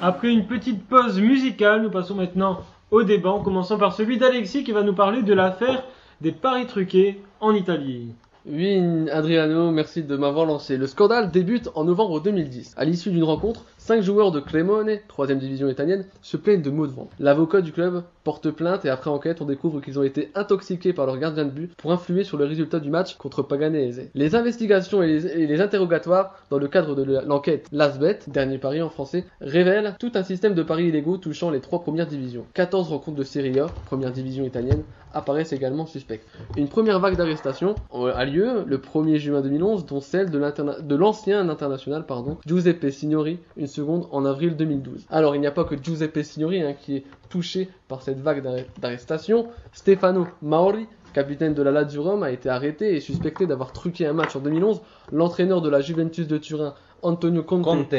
Après une petite pause musicale, nous passons maintenant au débat, en commençant par celui d'Alexis qui va nous parler de l'affaire des paris truqués en Italie. Oui, Adriano, merci de m'avoir lancé. Le scandale débute en novembre 2010. À l'issue d'une rencontre, 5 joueurs de Cremone, 3ème division italienne, se plaignent de maux de ventre. L'avocat du club porte plainte et après enquête, on découvre qu'ils ont été intoxiqués par leur gardien de but pour influer sur le résultat du match contre Paganese. Les investigations et les interrogatoires dans le cadre de l'enquête Lasbet, dernier pari en français, révèlent tout un système de paris illégaux touchant les 3 premières divisions. 14 rencontres de Serie A, première division italienne, apparaissent également suspectes. Une première vague d'arrestations a lieu le 1er juin 2011, dont celle de l'ancien international Giuseppe Signori, une seconde en avril 2012. Alors il n'y a pas que Giuseppe Signori qui est touché par cette vague d'arrestations. Stefano Mauri, capitaine de la Lazio Rome, a été arrêté et suspecté d'avoir truqué un match en 2011. L'entraîneur de la Juventus de Turin, Antonio Conte.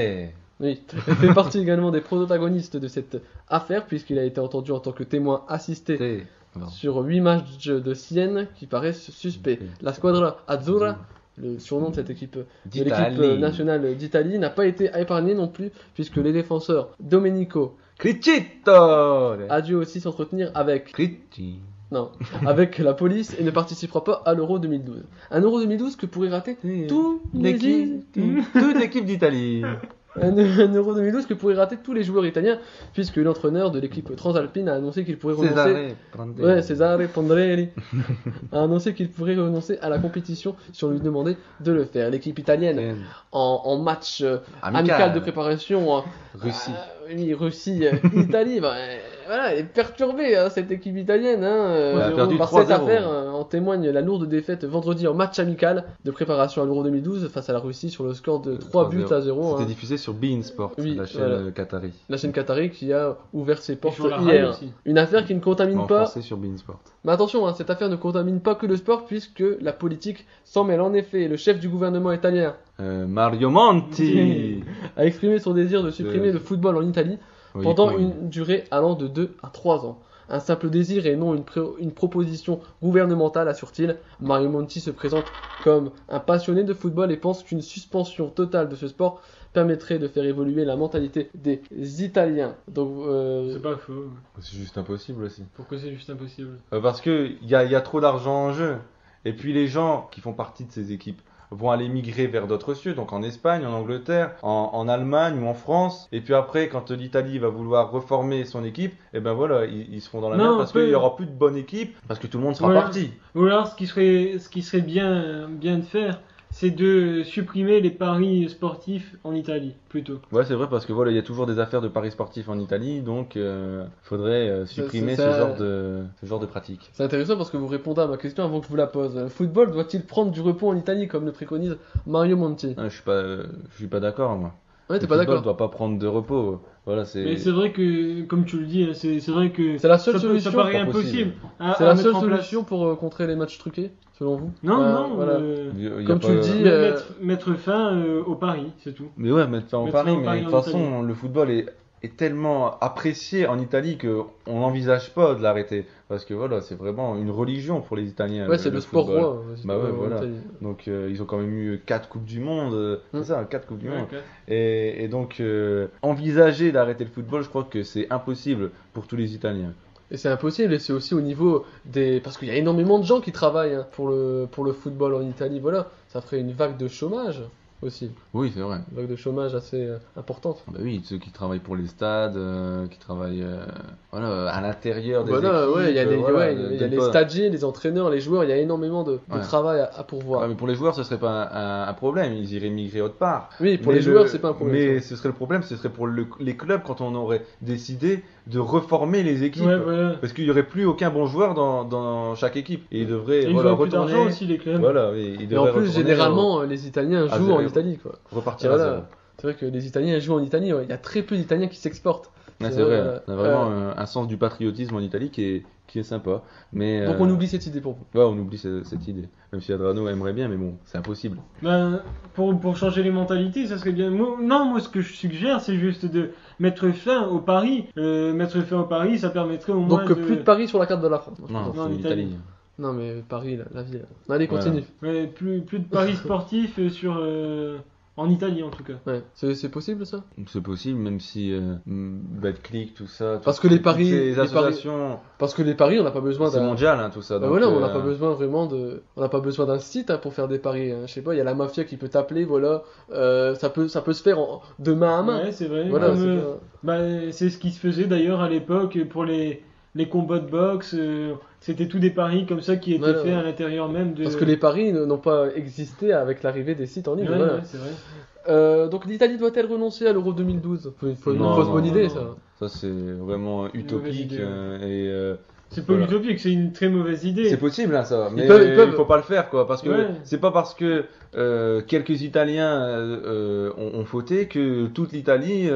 Oui, fait partie également des protagonistes de cette affaire puisqu'il a été entendu en tant que témoin assisté sur 8 matchs de Sienne qui paraissent suspects. La Squadra Azzurra, le surnom de cette équipe, de l'équipe nationale d'Italie, n'a pas été épargné non plus puisque les défenseurs Domenico Cricetto a dû aussi s'entretenir avec la police et ne participera pas à l'Euro 2012. Un Euro 2012 que pourrait rater toute l'équipe d'Italie. Un Euro 2012 que pourraient rater tous les joueurs italiens, puisque l'entraîneur de l'équipe transalpine a annoncé qu'il pourrait renoncer. Cesare Pondrelli a annoncé qu'il pourrait renoncer à la compétition si on lui demandait de le faire. L'équipe italienne en match amical de préparation Russie-Italie, elle est perturbée cette équipe italienne. Par cette affaire en témoigne la lourde défaite vendredi en match amical de préparation à l'Euro 2012 face à la Russie sur le score de 3-0. C'était diffusé sur beIN Sport, la chaîne qatari. La chaîne qatari qui a ouvert ses portes hier. Une affaire qui ne contamine pas. Sur beIN Sport. Mais attention, cette affaire ne contamine pas que le sport puisque la politique s'en mêle. En effet, le chef du gouvernement italien, Mario Monti, a exprimé son désir de supprimer le football en Italie pendant une durée allant de 2 à 3 ans. Un simple désir et non une proposition gouvernementale, assure-t-il. Mario Monti se présente comme un passionné de football et pense qu'une suspension totale de ce sport permettrait de faire évoluer la mentalité des Italiens. Donc, c'est pas faux. C'est juste impossible aussi. Pourquoi c'est juste impossible ? Parce qu'il y a trop d'argent en jeu. Et puis les gens qui font partie de ces équipes vont aller migrer vers d'autres cieux, donc en Espagne, en Angleterre, en Allemagne ou en France. Et puis après, quand l'Italie va vouloir reformer son équipe, et ben voilà, ils seront dans la merde parce qu'il n'y aura plus de bonne équipe, parce que tout le monde sera parti. Ou alors, ce qui serait bien de faire, c'est de supprimer les paris sportifs en Italie, plutôt. Ouais, c'est vrai, parce que voilà, il y a toujours des affaires de paris sportifs en Italie, donc faudrait supprimer ce genre de pratique. C'est intéressant parce que vous répondez à ma question avant que je vous la pose. Le football doit-il prendre du repos en Italie, comme le préconise Mario Monti ? Je suis pas d'accord, moi. Ouais, t'es pas d'accord ? Le football doit pas prendre de repos. Voilà, Mais c'est vrai que, comme tu le dis, c'est vrai que c'est la seule solution. Ça paraît impossible. C'est la seule solution pour contrer les matchs truqués, selon vous ? Non. Voilà. Comme tu le dis, mettre fin au pari, c'est tout. Mais ouais, mettre fin au pari, mais de toute façon, le football est tellement apprécié en Italie qu'on n'envisage pas de l'arrêter. Parce que voilà, c'est vraiment une religion pour les Italiens. Ouais, c'est le sport roi. Bah ouais, voilà. Donc ils ont quand même eu 4 Coupes du Monde. C'est ça, 4 Coupes du Monde. Et donc, envisager d'arrêter le football, je crois que c'est impossible pour tous les Italiens. Et c'est impossible, et c'est aussi au niveau des... Parce qu'il y a énormément de gens qui travaillent pour le football en Italie, voilà. Ça ferait une vague de chômage aussi. Oui, c'est vrai. Une vague de chômage assez importante. Bah oui, ceux qui travaillent pour les stades, qui travaillent à l'intérieur des équipes. Ouais, il y a les stagiaires, les entraîneurs, les joueurs, il y a énormément de travail à pourvoir. Ouais, mais pour les joueurs, ce serait pas un problème, ils iraient migrer autre part. Oui, pour les joueurs, c'est pas un problème. Mais ce serait le problème, ce serait pour les clubs quand on aurait décidé de reformer les équipes. Ouais, voilà. Parce qu'il n'y aurait plus aucun bon joueur dans chaque équipe. Et ils devraient ils retourner. Plus d'argent aussi, les clubs. Voilà, et en plus, généralement, les Italiens jouent en Italie, quoi. Repartir à zéro. C'est vrai que les Italiens jouent en Italie, il y a très peu d'Italiens qui s'exportent. Ouais, c'est vrai, on a vraiment un sens du patriotisme en Italie qui est sympa. Mais, donc on oublie cette idée pour vous. Ouais, on oublie cette idée. Même si Adriano aimerait bien, mais bon, c'est impossible. Pour changer les mentalités, ça serait bien. Moi, ce que je suggère, c'est juste de mettre fin au pari. Mettre fin au pari, ça permettrait au moins. Donc plus de paris sur la carte de la France. Non, c'est l'Italie. Non, mais Paris, la ville. Allez, continue. Ouais, plus de paris sportifs sur En Italie en tout cas. Ouais. C'est possible ça? C'est possible, même si BetClick, tout ça. Parce que les paris- toutes ces les paris- associations, Parce que les paris, on n'a pas besoin c'est d'un. mondial, hein, tout ça. Bah donc, voilà, on n'a pas besoin vraiment on n'a pas besoin d'un site hein, pour faire des paris. Hein. Je sais pas, il y a la mafia qui peut t'appeler, voilà. Ça peut se faire de main à main. Ouais, c'est vrai. Voilà, Comme, c'est c'est ce qui se faisait d'ailleurs à l'époque pour les combats de boxe. C'était tous des paris comme ça qui étaient Voilà. faits à l'intérieur même de. Parce que les paris n'ont pas existé avec l'arrivée des sites en ligne. Ouais, voilà. ouais, c'est vrai. Donc l'Italie doit-elle renoncer à l'Euro 2012? Il faut une Non, fausse non, bonne non, idée, non. ça. Ça, c'est vraiment utopique. idée, ouais. C'est pas voilà. utopique, c'est une très mauvaise idée. C'est possible, hein, ça. Mais Ils peuvent- il faut pas le faire, quoi. Parce que Ouais. c'est pas parce que quelques Italiens ont fauté que toute l'Italie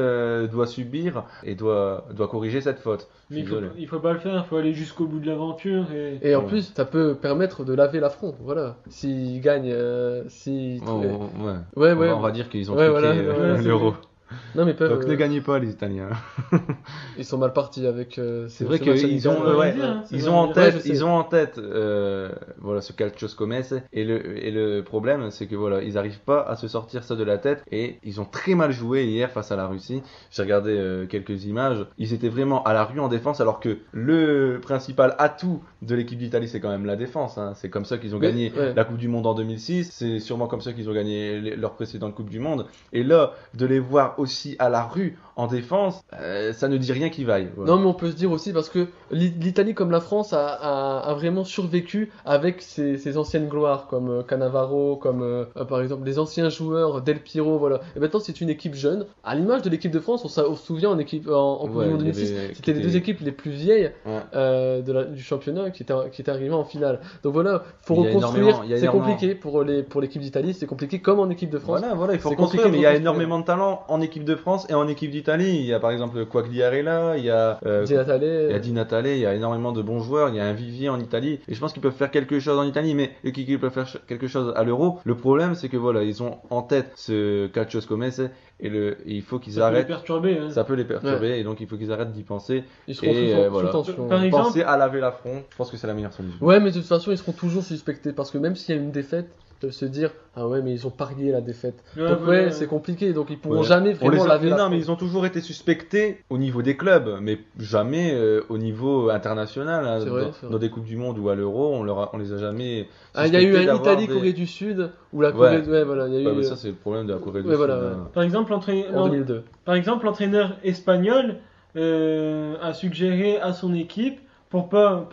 doit subir et doit corriger cette faute. Je Mais suis désolé. il faut pas le faire, il faut aller jusqu'au bout de l'aventure. Et en Ouais. plus, ça peut permettre de laver l'affront. Voilà. S'ils gagnent, si. Oh, ouais. Ouais, On ouais. va- on va dire qu'ils ont Ouais, truqué voilà. Ouais, c'est l'euro. Non, mais ils peuvent. Donc ne gagnez pas les Italiens. Ils sont mal partis avec. C'est vrai ce match qu'ils amical. ont, Ça veut ouais, rien dire, hein, ça ils veut ont en rien dire. tête, Ouais, je sais. ils ont en tête, voilà, ce calcios comesse. Et le problème, c'est que voilà, ils arrivent pas à se sortir ça de la tête et ils ont très mal joué hier face à la Russie. J'ai regardé quelques images. Ils étaient vraiment à la rue en défense, alors que le principal atout de l'équipe d'Italie, c'est quand même la défense. Hein. C'est comme ça qu'ils ont Mais, gagné ouais. la Coupe du Monde en 2006. C'est sûrement comme ça qu'ils ont gagné leur précédente Coupe du Monde. Et là, de les voir aussi à la rue en défense, ça ne dit rien qui vaille. Voilà. Non, mais on peut se dire aussi parce que l'Italie, comme la France, a vraiment survécu avec ses anciennes gloires, comme Cannavaro, comme par exemple les anciens joueurs Del Piero, voilà. Et maintenant, c'est une équipe jeune. À l'image de l'équipe de France, on se souvient en Coupe Ouais, du Monde il y 2006, avait- c'était les qui deux était- équipes les plus vieilles Ouais. du championnat qui étaient arrivées en finale. Donc voilà, faut Il y a reconstruire, énormément- il y a c'est énormément- compliqué pour l'équipe d'Italie, c'est compliqué comme en équipe de France. Voilà, il faut C'est reconstruire, compliqué de mais il y a reconstruire. énormément de talent en équipe de France et en équipe d'Italie. Il y a par exemple Quagliarella, il y a Di Natale, il y a Di Natale, il y a énormément de bons joueurs, il y a un vivier en Italie. Et je pense qu'ils peuvent faire quelque chose en Italie, mais qu'ils peuvent faire quelque chose à l'Euro. Le problème, c'est que voilà, ils ont en tête ce calcios comesse et il faut qu'ils Ça peut les arrêtent. perturber. Hein. Ça peut les perturber et donc il faut qu'ils arrêtent d'y penser. ils seront Et, sous voilà. tension. Par exemple, Penser à laver l'affront, je pense que c'est la meilleure solution. Ouais, mais de toute façon, ils seront toujours suspectés parce que même s'il y a une défaite, ils peuvent se dire ah ouais, mais ils ont parié la défaite. Ouais, Donc voilà. ouais, c'est compliqué. Donc ils pourront Ouais. jamais On les vraiment a- laver mais la non, France. mais ils ont toujours été suspectés au niveau des clubs, mais jamais au niveau international. Hein. C'est vrai, c'est vrai. Dans des coupes du monde ou à l'Euro, on les a jamais. Ah, il y a eu suspectés un d'avoir Italie-Corée du Sud ou la Corée. Ouais. Ouais, voilà, il y a Ouais, eu mais ça c'est le problème de la Corée du ouais, Sud. voilà, hein. Par exemple, en 2002. Par exemple, l'entraîneur espagnol a suggéré à son équipe, pour pas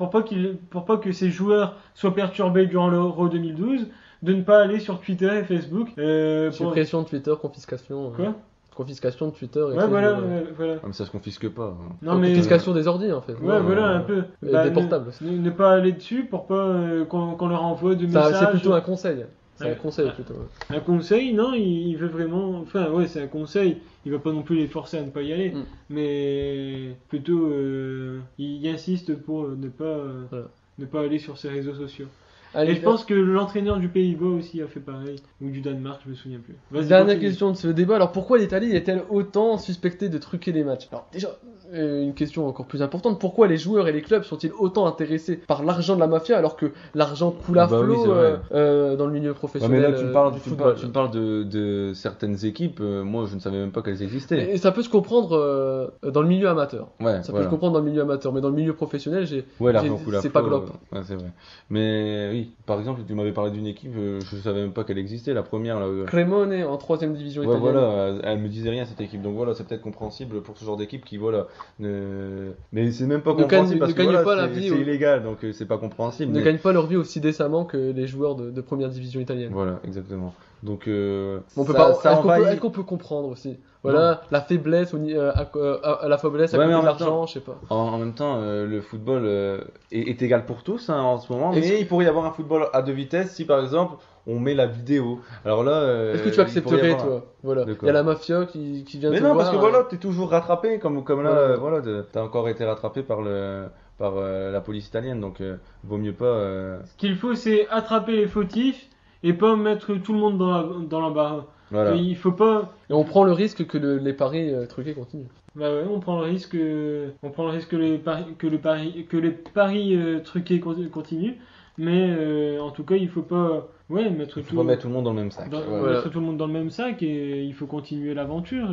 que ses joueurs soient perturbés durant l'Euro 2012, de ne pas aller sur Twitter et Facebook. Pour... Suppression de Twitter, confiscation. Quoi Confiscation de Twitter. Et Ouais, tout, voilà, voilà. voilà. Ah, mais ça se confisque pas. hein. Non, mais... Confiscation des ordi en fait. Ouais, voilà, un peu. Et des portables aussi. Ne pas aller dessus pour pas qu'on leur envoie de Ça, messages. c'est plutôt un conseil. C'est un Ouais. conseil plutôt. Ouais. Un conseil, non, il veut vraiment. Enfin, ouais, c'est un conseil. Il va pas non plus les forcer à ne pas y aller, Mm. mais plutôt il insiste pour Voilà. ne pas aller sur ses réseaux sociaux. Allez, Et je pense que l'entraîneur du Pays-Bas aussi a fait pareil, ou du Danemark, je me souviens plus. Vas-y, dernière continue. question de ce débat. Alors pourquoi l'Italie est-elle autant suspectée de truquer les matchs? Alors déjà, une question encore plus importante. Pourquoi les joueurs et les clubs sont-ils autant intéressés par l'argent de la mafia alors que l'argent coule à Bah oui, flot c'est vrai. dans le milieu Ouais, professionnel mais là tu me parles, du tu me football? parles, tu me parles de certaines équipes. Moi je ne savais même pas qu'elles existaient. Et ça peut se comprendre dans le milieu amateur. Ouais, Ça peut voilà. se comprendre dans le milieu amateur, mais dans le milieu professionnel, Ouais, l'argent coule à c'est flot, pas glop. Ouais, c'est vrai. Mais oui, par exemple, tu m'avais parlé d'une équipe, je savais même pas qu'elle existait, la première. Là, Cremone en 3ème division Ouais, italienne. voilà, elle me disait rien cette équipe, donc voilà, c'est peut-être compréhensible pour ce genre d'équipe qui, voilà, mais c'est même pas Ne gagne- compréhensible parce ne que gagne voilà, pas la c'est vie c'est au- illégal, donc c'est pas compréhensible. Ne mais- gagnent pas leur vie aussi décemment que les joueurs de première division italienne. Voilà, exactement. Donc, On peut ça, pas. ça Est-ce qu'on peut, envahit- est-ce qu'on peut comprendre aussi? Voilà, la faiblesse à la faiblesse à Ouais, côté mais en de même l'argent, je sais pas. En même temps, le football est égal pour tous hein, en ce moment, Est-ce mais il pourrait y avoir un football à deux vitesses si par exemple on met la vidéo. Alors là, Est-ce que tu il pourrait y accepterais, avoir un- toi? Voilà. De Il quoi y a la mafia qui vient Mais te non, voir. parce que voilà, t'es toujours rattrapé, comme là, Voilà. voilà, t'as encore été rattrapé par la police italienne, donc vaut mieux pas. Ce qu'il faut, c'est attraper les fautifs et pas mettre tout le monde dans la barre. Voilà. Et il faut pas. Et on prend le risque que les paris truqués continuent. Bah ouais, on prend le risque que les paris truqués continuent. Mais en tout cas, il faut pas mettre Il faut pas mettre tout le monde dans le même sac. Voilà. mettre tout le monde dans le même sac et il faut continuer l'aventure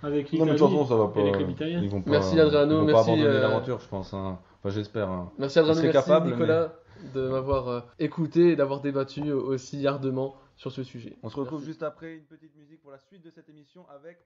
avec Non, mais de l'Italie toute façon, ça va pas. et les clubs italiens. Ils vont pas, Merci, Adriano, ils vont merci, pas abandonner l'aventure, je pense. Hein. Enfin, j'espère. Hein. Merci Adriano, Ils seraient merci capables, Nicolas de m'avoir écouté et d'avoir débattu aussi ardemment sur ce sujet. On se retrouve Merci. juste après une petite musique pour la suite de cette émission avec